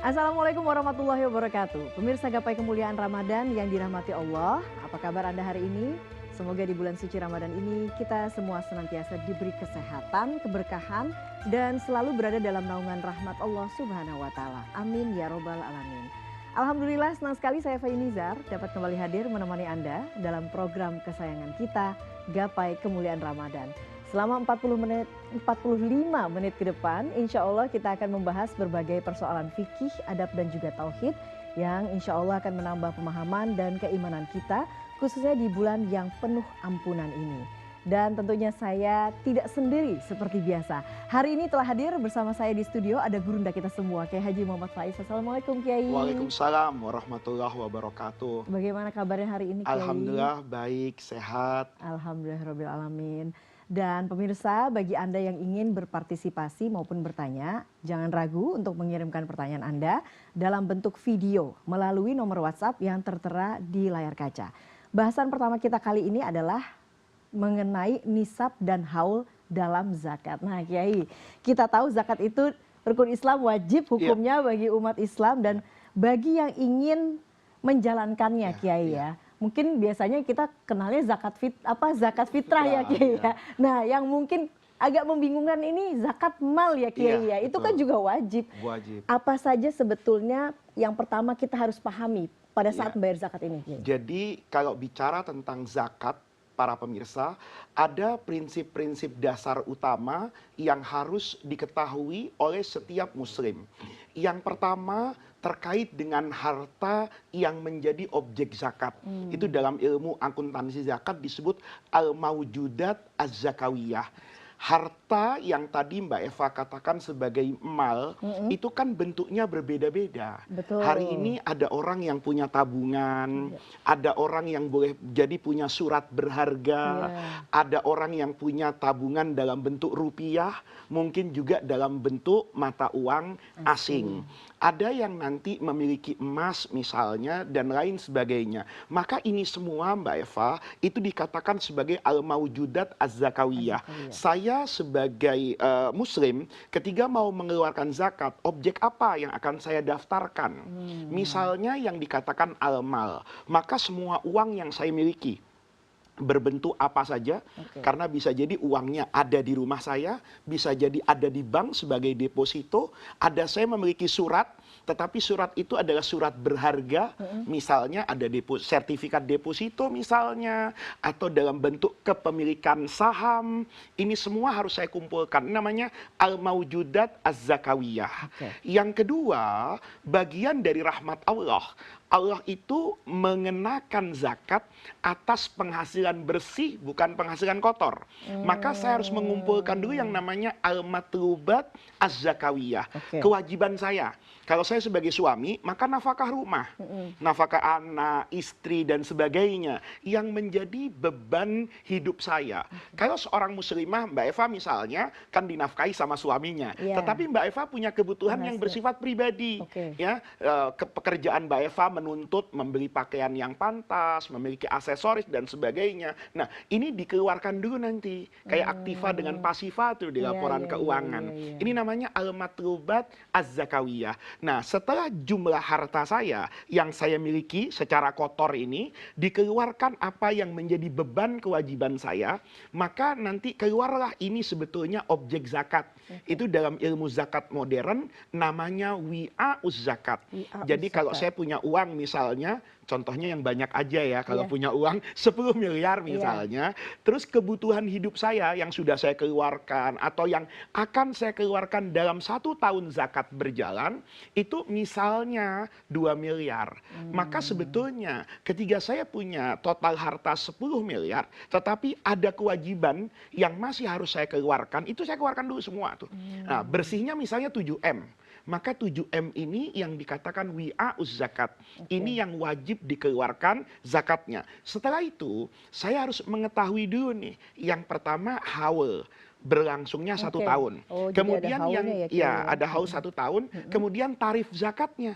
Assalamualaikum warahmatullahi wabarakatuh. Pemirsa Gapai Kemuliaan Ramadan yang dirahmati Allah, apa kabar Anda hari ini? Semoga di bulan suci Ramadan ini kita semua senantiasa diberi kesehatan, keberkahan, dan selalu berada dalam naungan rahmat Allah Subhanahu wa Ta'ala. Amin ya Robbal 'Alamin. Alhamdulillah, senang sekali saya Fai Nizar dapat kembali hadir menemani Anda dalam program kesayangan kita, Gapai Kemuliaan Ramadan. Selama 45 menit ke depan, insya Allah kita akan membahas berbagai persoalan fikih, adab dan juga tauhid yang insya Allah akan menambah pemahaman dan keimanan kita, khususnya di bulan yang penuh ampunan ini. Dan tentunya saya tidak sendiri seperti biasa. Hari ini telah hadir bersama saya di studio ada gurunda kita semua, Kiai Haji Muhammad Faiz. Assalamualaikum Kiai. Waalaikumsalam warahmatullahi wabarakatuh. Bagaimana kabarnya hari ini Kiai? Alhamdulillah baik, sehat. Alhamdulillahirabbil alamin. Dan pemirsa, bagi Anda yang ingin berpartisipasi maupun bertanya, jangan ragu untuk mengirimkan pertanyaan Anda dalam bentuk video melalui nomor WhatsApp yang tertera di layar kaca. Bahasan pertama kita kali ini adalah mengenai nisab dan haul dalam zakat. Nah Kiai, kita tahu zakat itu rukun Islam wajib hukumnya bagi umat Islam dan bagi yang ingin menjalankannya Kiai ya. Mungkin biasanya kita kenalnya zakat fitrah ya Kiai ya. Nah, yang mungkin agak membingungkan ini zakat mal ya Kiai ya. Itu kan juga wajib. Apa saja sebetulnya yang pertama kita harus pahami pada saat membayar zakat ini Kiai? Jadi kalau bicara tentang zakat, para pemirsa, ada prinsip-prinsip dasar utama yang harus diketahui oleh setiap muslim. Yang pertama terkait dengan harta yang menjadi objek zakat. Itu dalam ilmu akuntansi zakat disebut al-maujudat az-zakawiyah. Harta yang tadi Mbak Eva katakan sebagai mal, itu kan bentuknya berbeda-beda. Hari ini ada orang yang punya tabungan, ada orang yang boleh jadi punya surat berharga, ada orang yang punya tabungan dalam bentuk rupiah, mungkin juga dalam bentuk mata uang asing. Ada yang nanti memiliki emas misalnya dan lain sebagainya. Maka ini semua Mbak Eva itu dikatakan sebagai al-maujudat az-zakawiyah. Saya sebagai muslim ketika mau mengeluarkan zakat, objek apa yang akan saya daftarkan? Misalnya yang dikatakan al-mal, maka semua uang yang saya miliki berbentuk apa saja, karena bisa jadi uangnya ada di rumah saya, bisa jadi ada di bank sebagai deposito, ada saya memiliki surat, tetapi surat itu adalah surat berharga, misalnya ada sertifikat deposito misalnya, atau dalam bentuk kepemilikan saham, ini semua harus saya kumpulkan, namanya al-maujudat az-zakawiyah. Yang kedua, bagian dari rahmat Allah. Allah itu mengenakan zakat atas penghasilan bersih, bukan penghasilan kotor. Maka saya harus mengumpulkan dulu yang namanya al-matlubat az-zakawiyah. Kewajiban saya. Kalau saya sebagai suami, maka nafkah rumah, nafkah anak, istri, dan sebagainya, yang menjadi beban hidup saya. Kalau seorang muslimah, Mbak Eva misalnya, kan dinafkahi sama suaminya. Tetapi Mbak Eva punya kebutuhan yang bersifat pribadi. Pekerjaan Mbak Eva menuntut membeli pakaian yang pantas, memiliki aksesoris dan sebagainya. Nah, ini dikeluarkan dulu nanti. Kayak aktiva dengan pasifa tuh di laporan keuangan. Ini namanya al-matlubat az-zakawiyah. Nah, setelah jumlah harta saya yang saya miliki secara kotor ini, dikeluarkan apa yang menjadi beban kewajiban saya, maka nanti keluarlah ini sebetulnya objek zakat. Itu dalam ilmu zakat modern namanya wi'a'uz zakat. Jadi kalau saya punya uang misalnya, contohnya yang banyak aja ya, kalau punya uang 10 miliar misalnya, terus kebutuhan hidup saya yang sudah saya keluarkan atau yang akan saya keluarkan dalam 1 tahun zakat berjalan, itu misalnya 2 miliar. Maka sebetulnya ketika saya punya total harta 10 miliar, tetapi ada kewajiban yang masih harus saya keluarkan, itu saya keluarkan dulu semua tuh. Nah, bersihnya misalnya 7M. Maka 7M ini yang dikatakan wi'a'uz zakat. Ini yang wajib dikeluarkan zakatnya. Setelah itu, saya harus mengetahui dulu nih. Yang pertama, haul. berlangsungnya 1 tahun. Oh, jadi ada Kemudian yang haulnya ya, Kiai, ya ya? ada haul 1 tahun. Kemudian tarif zakatnya.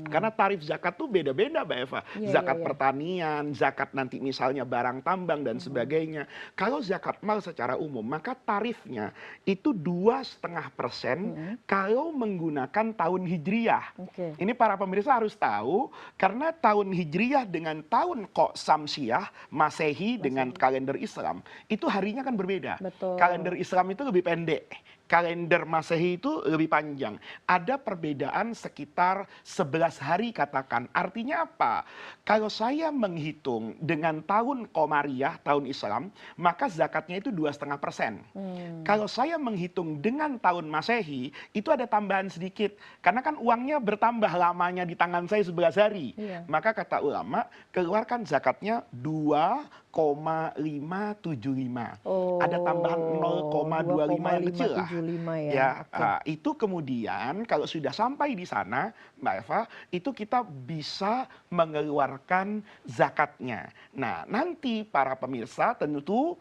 Karena tarif zakat tuh beda-beda, Mbak Eva. Iya, iya, Zakat iya. pertanian, zakat nanti misalnya barang tambang dan sebagainya. Kalau zakat mal secara umum, maka tarifnya itu 2,5% kalau menggunakan tahun hijriyah. Oke. Ini para pemirsa harus tahu, karena tahun hijriyah dengan tahun kok samsiah, masehi dengan kalender Islam, itu harinya kan berbeda. Betul. Kalender Islam itu lebih pendek. Kalender Masehi itu lebih panjang. Ada perbedaan sekitar 11 hari katakan. Artinya apa? Kalau saya menghitung dengan tahun Qamariyah, tahun Islam, maka zakatnya itu 2,5%. Kalau saya menghitung dengan tahun Masehi, itu ada tambahan sedikit. Karena kan uangnya bertambah lamanya di tangan saya 11 hari. Iya. Maka kata ulama, keluarkan zakatnya 2,575. Ada tambahan 0,25 yang kecil lah. 2,575 ya. Ya, Oke. itu kemudian kalau sudah sampai di sana, Mbak Eva, itu kita bisa mengeluarkan zakatnya. Nah, nanti para pemirsa tentu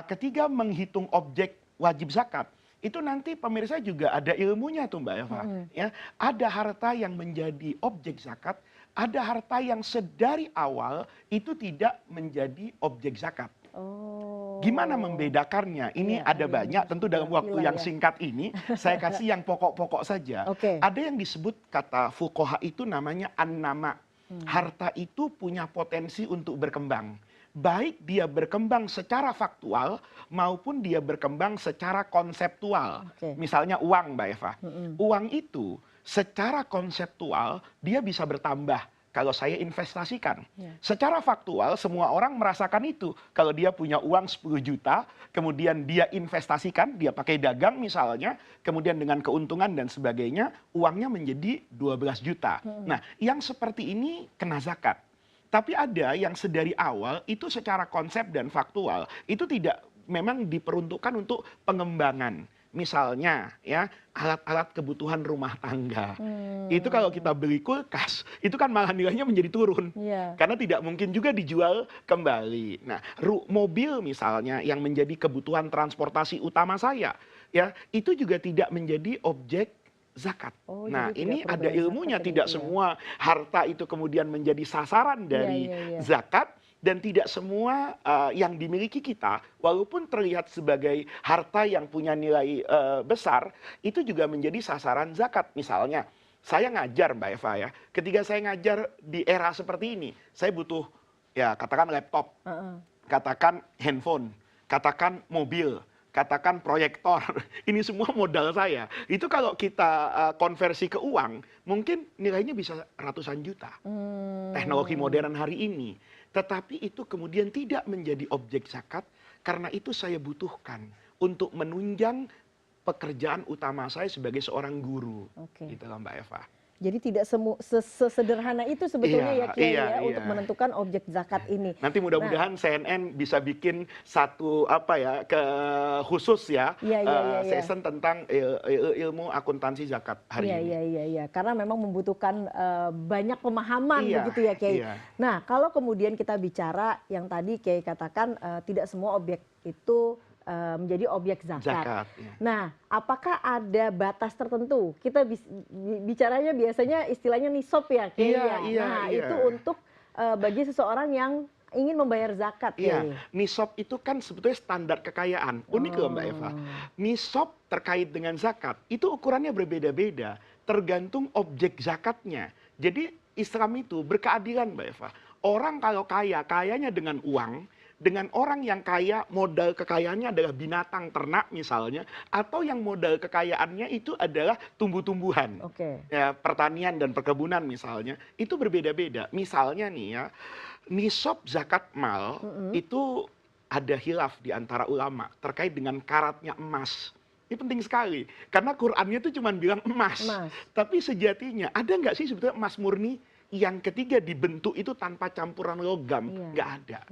ketika menghitung objek wajib zakat, itu nanti pemirsa juga ada ilmunya tuh Mbak Eva. Ya, ada harta yang menjadi objek zakat, ada harta yang sedari awal itu tidak menjadi objek zakat. Oh. Gimana membedakannya? Ini Iya, ada yang banyak, tentu dalam waktu pilah yang ya. singkat ini, saya kasih yang pokok-pokok saja. Oke. Ada yang disebut kata fuqaha itu namanya an-nama. Harta itu punya potensi untuk berkembang. Baik dia berkembang secara faktual maupun dia berkembang secara konseptual. Oke. Misalnya uang, Mbak Eva. Uang itu secara konseptual dia bisa bertambah kalau saya investasikan. Ya. Secara faktual semua orang merasakan itu. Kalau dia punya uang 10 juta, kemudian dia investasikan, dia pakai dagang misalnya, kemudian dengan keuntungan dan sebagainya, uangnya menjadi 12 juta. Nah, yang seperti ini kena zakat. Tapi ada yang sedari awal itu secara konsep dan faktual itu tidak memang diperuntukkan untuk pengembangan. Misalnya ya alat-alat kebutuhan rumah tangga. Itu kalau kita beli kulkas, itu kan malah nilainya menjadi turun. Iya. Karena tidak mungkin juga dijual kembali. Nah, mobil misalnya yang menjadi kebutuhan transportasi utama saya, ya, itu juga tidak menjadi objek zakat. Oh, Nah, jadi tidak ini perlu ada bayar ilmunya, zakat tidak itu ya? semua harta itu kemudian menjadi sasaran dari iya. zakat. Dan tidak semua yang dimiliki kita, walaupun terlihat sebagai harta yang punya nilai besar, itu juga menjadi sasaran zakat. Misalnya, saya ngajar Mbak Eva ya, ketika saya ngajar di era seperti ini, saya butuh ya katakan laptop, katakan handphone, katakan mobil, katakan proyektor, ini semua modal saya. Itu kalau kita konversi ke uang, mungkin nilainya bisa ratusan juta. Teknologi modern hari ini. Tetapi itu kemudian tidak menjadi objek zakat, karena itu saya butuhkan untuk menunjang pekerjaan utama saya sebagai seorang guru. Oke. Gitu loh Mbak Eva. Jadi tidak sesederhana itu sebetulnya ya Kiai ya untuk menentukan objek zakat ini. Nanti mudah-mudahan CNN bisa bikin satu khusus ya, season tentang ilmu akuntansi zakat hari ini. Iya. Karena memang membutuhkan banyak pemahaman begitu ya Kiai. Iya. Nah, kalau kemudian kita bicara yang tadi Kiai katakan tidak semua objek itu menjadi objek zakat. Ya. Nah, apakah ada batas tertentu? Kita bicaranya biasanya istilahnya nisab ya, Kiai. Nah, itu untuk bagi seseorang yang ingin membayar zakat. Iya, nisab itu kan sebetulnya standar kekayaan. Unik loh Mbak Eva. Nisab terkait dengan zakat itu ukurannya berbeda-beda, tergantung objek zakatnya. Jadi Islam itu berkeadilan Mbak Eva. Orang kalau kaya, kayanya dengan uang. Dengan orang yang kaya, modal kekayaannya adalah binatang ternak misalnya, atau yang modal kekayaannya itu adalah tumbuh-tumbuhan, ya, pertanian dan perkebunan misalnya, itu berbeda-beda. Misalnya nih ya, nisab zakat mal itu ada khilaf di antara ulama terkait dengan karatnya emas. Ini penting sekali, karena Qur'annya itu cuma bilang emas. Tapi sejatinya ada nggak sih sebetulnya emas murni? Yang ketiga dibentuk itu tanpa campuran logam, nggak ada.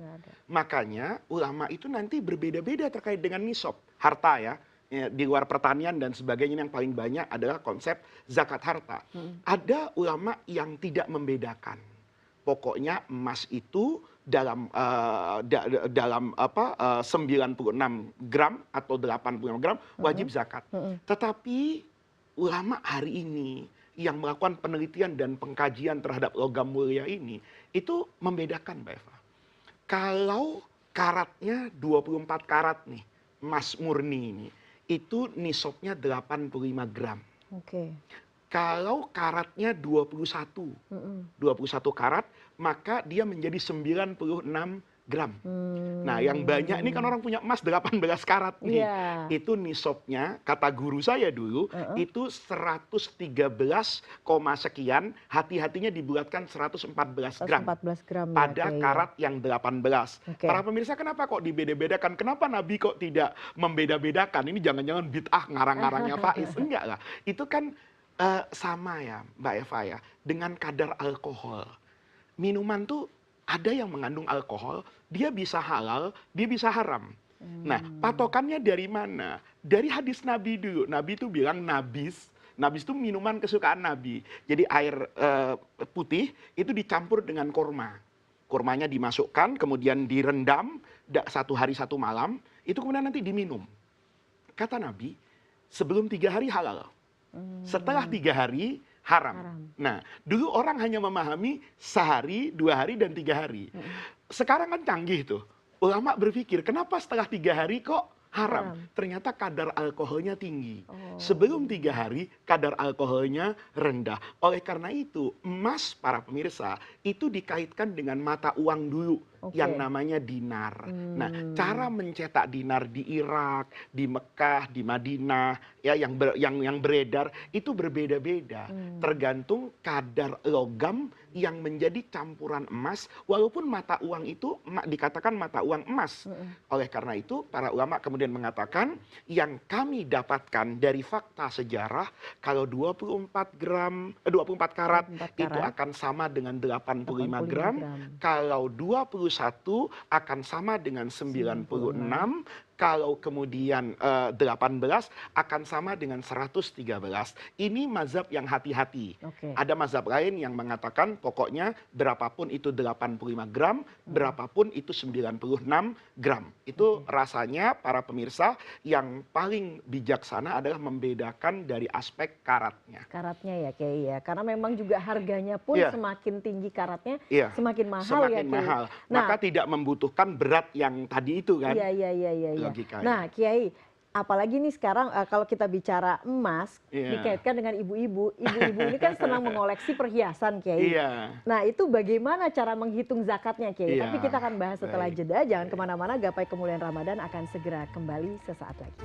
Makanya ulama itu nanti berbeda-beda terkait dengan nisab harta ya. Di luar pertanian dan sebagainya yang paling banyak adalah konsep zakat harta. Ada ulama yang tidak membedakan. Pokoknya emas itu dalam 96 gram atau 86 gram wajib zakat. Tetapi ulama hari ini yang melakukan penelitian dan pengkajian terhadap logam mulia ini itu membedakan, Mbak Eva. Kalau karatnya 24 karat nih, emas murni ini, itu nisabnya 85 gram. Oke. Kalau karatnya 21 karat, maka dia menjadi 96 gram. Nah, yang banyak ini kan orang punya emas 18 karat nih. Iya. Itu nisabnya, kata guru saya dulu, itu 113, sekian, hati-hatinya dibulatkan 114 gram. 114 gram ya, Pada Kiai, karat yang 18. Oke. Para pemirsa, kenapa kok dibeda-bedakan? Kenapa Nabi kok tidak membeda-bedakan? Ini jangan-jangan bid'ah ngarang-ngarangnya Faiz. Enggak lah. Itu kan sama ya Mbak Eva ya, dengan kadar alkohol. Minuman tuh ada yang mengandung alkohol, dia bisa halal, dia bisa haram. Nah, patokannya dari mana? Dari hadis Nabi dulu. Nabi itu bilang nabis. Nabis itu minuman kesukaan Nabi. Jadi air putih itu dicampur dengan kurma. Kurmanya dimasukkan, kemudian direndam 1 hari 1 malam, itu kemudian nanti diminum. Kata Nabi, sebelum 3 hari halal. Setelah 3 hari haram. Nah, dulu orang hanya memahami sehari, 2 hari, dan 3 hari. Sekarang kan canggih tuh. Ulama berpikir, kenapa setelah 3 hari kok haram? Ternyata kadar alkoholnya tinggi. Sebelum 3 hari, kadar alkoholnya rendah. Oleh karena itu, emas, para pemirsa, itu dikaitkan dengan mata uang dulu. Yang namanya dinar. Nah, cara mencetak dinar di Irak, di Mekah, di Madinah, ya yang beredar itu berbeda-beda. Tergantung kadar logam yang menjadi campuran emas, walaupun mata uang itu dikatakan mata uang emas. Oleh karena itu, para ulama kemudian mengatakan, yang kami dapatkan dari fakta sejarah, kalau 24 karat itu akan sama dengan 85 gram. Kalau 21 akan sama dengan 96, kalau kemudian 18 akan sama dengan 113. Ini mazhab yang hati-hati. Ada mazhab lain yang mengatakan pokoknya berapapun itu 85 gram, berapapun itu 96 gram. Itu rasanya para pemirsa yang paling bijaksana adalah membedakan dari aspek karatnya. Karatnya ya Kiai ya, karena memang juga harganya pun semakin tinggi karatnya, semakin mahal semakin ya Kiai. Mahal. Maka tidak membutuhkan berat yang tadi itu kan. Iya. Nah Kiai, apalagi nih sekarang kalau kita bicara emas, dikaitkan dengan ibu-ibu. Ibu-ibu ini kan senang mengoleksi perhiasan Kiai. Nah itu bagaimana cara menghitung zakatnya Kiai? Tapi kita akan bahas setelah jeda, jangan kemana-mana, Gapai Kemuliaan Ramadan akan segera kembali sesaat lagi.